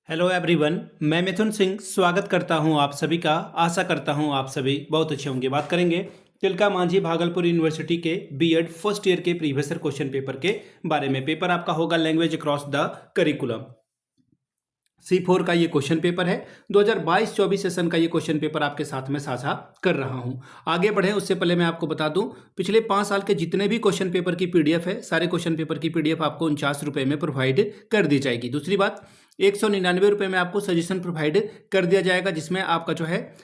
Hello everyone, मैं मिथुन सिंह स्वागत करता हूं आप सभी का। आशा करता हूं आप सभी बहुत अच्छे होंगे। बात करेंगे तिलका मांझी भागलपुर यूनिवर्सिटी के बीएड फर्स्ट ईयर के प्रीवियस ईयर क्वेश्चन पेपर के बारे में। पेपर आपका होगा language across the curriculum. C4 का ये क्वेश्चन पेपर है। 2022-24 सेशन का ये क्वेश्चन पेपर आपके साथ में साझा कर रहा हूं। आगे बढ़े उससे पहले मैं आपको बता दूं, पिछले 5 साल के जितने भी क्वेश्चन पेपर की पीडीएफ है, सारे क्वेश्चन पेपर की पीडीएफ आपको 49 रुपये में प्रोवाइड कर दी जाएगी। दूसरी बात, 199 रुपये में आपको सजेशन प्रोवाइड कर दिया जाएगा, जिसमें आपका जो है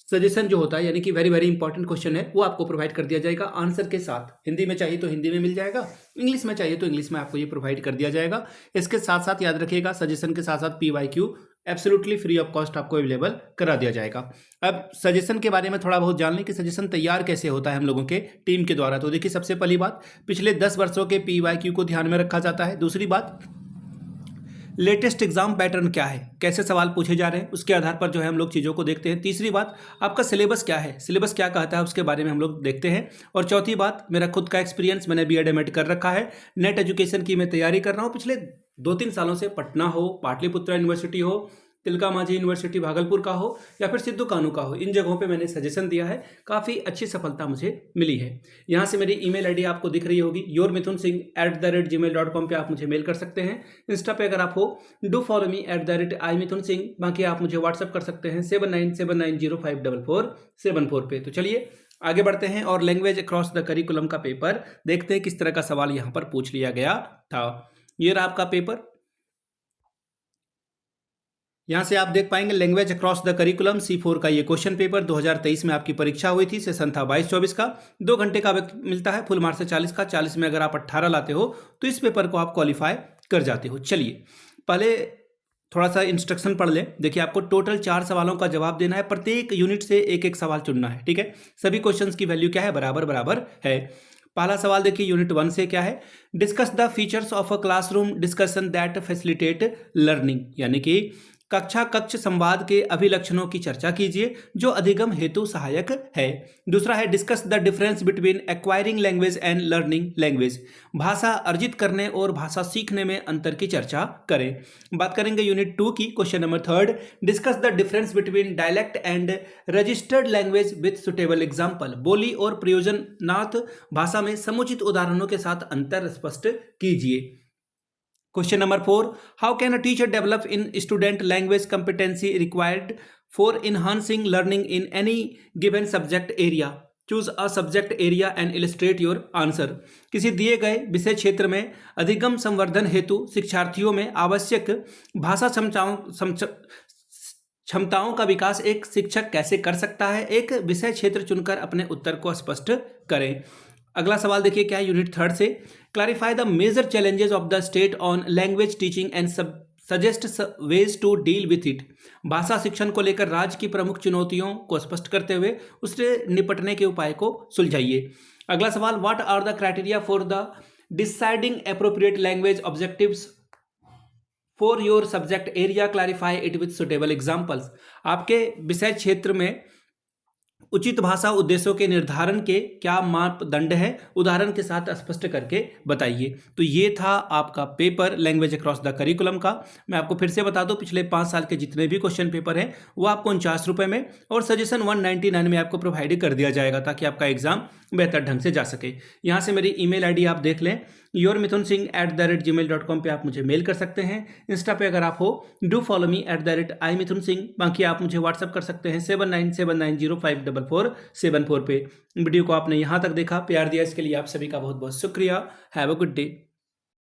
सजेशन जो होता है, यानी कि वेरी वेरी इंपॉर्टेंट क्वेश्चन है, वो आपको प्रोवाइड कर दिया जाएगा आंसर के साथ। हिंदी में चाहिए तो हिंदी में मिल जाएगा, इंग्लिश में चाहिए तो इंग्लिश में आपको ये प्रोवाइड कर दिया जाएगा। इसके साथ साथ याद रखिएगा, सजेशन के साथ साथ PYQ absolutely free of cost आपको अवेलेबल करा दिया जाएगा। अब सजेशन के बारे में थोड़ा बहुत जान लें कि सजेशन तैयार कैसे होता है हम लोगों के टीम के द्वारा। तो देखिए, सबसे पहली बात, पिछले 10 वर्षों के PYQ को ध्यान में रखा जाता है। दूसरी बात, लेटेस्ट एग्जाम पैटर्न क्या है, कैसे सवाल पूछे जा रहे हैं, उसके आधार पर जो है हम लोग चीज़ों को देखते हैं। तीसरी बात, आपका सिलेबस क्या है, सिलेबस क्या कहता है, उसके बारे में हम लोग देखते हैं। और चौथी बात, मेरा खुद का एक्सपीरियंस, मैंने बीएड एमएड कर रखा है, नेट एजुकेशन की मैं तैयारी कर रहा हूँ। पिछले 2-3 सालों से पटना हो, पाटलिपुत्र यूनिवर्सिटी हो, तिलका मांझी यूनिवर्सिटी भागलपुर का हो, या फिर सिद्धू कानू का हो, इन जगहों पे मैंने सजेशन दिया है। काफ़ी अच्छी सफलता मुझे मिली है। यहाँ से मेरी ईमेल आईडी आपको दिख रही होगी, yourmithunSingh@gmail.com पे आप मुझे मेल कर सकते हैं। इंस्टा पे अगर आप हो, डू फॉलो मी @iMithunSingh। बाकी आप मुझे व्हाट्सअप कर सकते हैं 7979054474 पे। तो चलिए आगे बढ़ते हैं और लैंग्वेज अक्रॉस द करिकुलम का पेपर देखते हैं किस तरह का सवाल यहाँ पर पूछ लिया गया था। ये रहा आपका पेपर। यहाँ से आप देख पाएंगे language across the curriculum C4 का ये क्वेश्चन पेपर 2023 में आपकी परीक्षा हुई थी। सेशन था 22-24 का। 2 घंटे का वक्त मिलता है, फुल मार्क्स है 40 का। 40 में अगर आप 18 लाते हो तो इस पेपर को आप क्वालिफाई कर जाते हो। चलिए पहले थोड़ा सा इंस्ट्रक्शन पढ़ लें। देखिए, आपको टोटल 4 सवालों का जवाब देना है। प्रत्येक यूनिट से एक एक सवाल चुनना है, ठीक है। सभी क्वेश्चंस की वैल्यू क्या है, बराबर बराबर है। पहला सवाल देखिए, यूनिट 1 से क्या है, discuss the features of a classroom discussion that facilitate learning, यानी कि कक्षा कक्ष संवाद के अभिलक्षणों की चर्चा कीजिए जो अधिगम हेतु सहायक है। दूसरा है, discuss the difference between acquiring language and learning language, भाषा अर्जित करने और भाषा सीखने में अंतर की चर्चा करें। बात करेंगे यूनिट 2 की, question number 3, discuss the difference between dialect and registered language with suitable example, बोली और प्रयोजनार्थ भाषा में समुचित उदाहरणों के साथ अंतर स्पष्ट कीजिए। Question number 4, how can a teacher develop in student language competency required for enhancing learning in any given subject area? Choose a subject area and illustrate your answer. किसी दिए गए विषय क्षेत्र में अधिगम संवर्धन हेतु शिक्षार्थियों में आवश्यक भाषा क्षमताओं का विकास एक शिक्षक कैसे कर सकता है? एक विषय क्षेत्र चुनकर अपने उत्तर को स्पष्ट करें। अगला सवाल देखिए क्या है, यूनिट 3 से, clarify the major challenges of the state on language teaching and suggest ways to deal with it, भाषा शिक्षण को लेकर राज्य की प्रमुख चुनौतियों को स्पष्ट करते हुए उससे निपटने के उपाय को सुलझाइए। अगला सवाल, what are the criteria for the deciding appropriate language objectives for your subject area, clarify it with suitable examples, आपके विषय क्षेत्र में उचित भाषा उद्देश्यों के निर्धारण के क्या मापदंड है, उदाहरण के साथ स्पष्ट करके बताइए। तो ये था आपका paper language across the curriculum का। मैं आपको फिर से बता दूं, पिछले 5 साल के जितने भी क्वेश्चन पेपर हैं वो आपको 49 रुपये में और सजेशन 199 में आपको प्रोवाइड कर दिया जाएगा, ताकि आपका एग्जाम बेहतर ढंग से जा सके। यहाँ से मेरी ईमेल आईडी आप देख लें, yourmithunSingh@gmail.com पे आप मुझे मेल कर सकते हैं। इंस्टा पे अगर आप हो, डू फॉलो मी @iMithunSingh। बाकी आप मुझे व्हाट्सअप कर सकते हैं 7979054474 पे। वीडियो को आपने यहाँ तक देखा, प्यार दिया, इसके लिए आप सभी का बहुत बहुत शुक्रिया। Have a good day.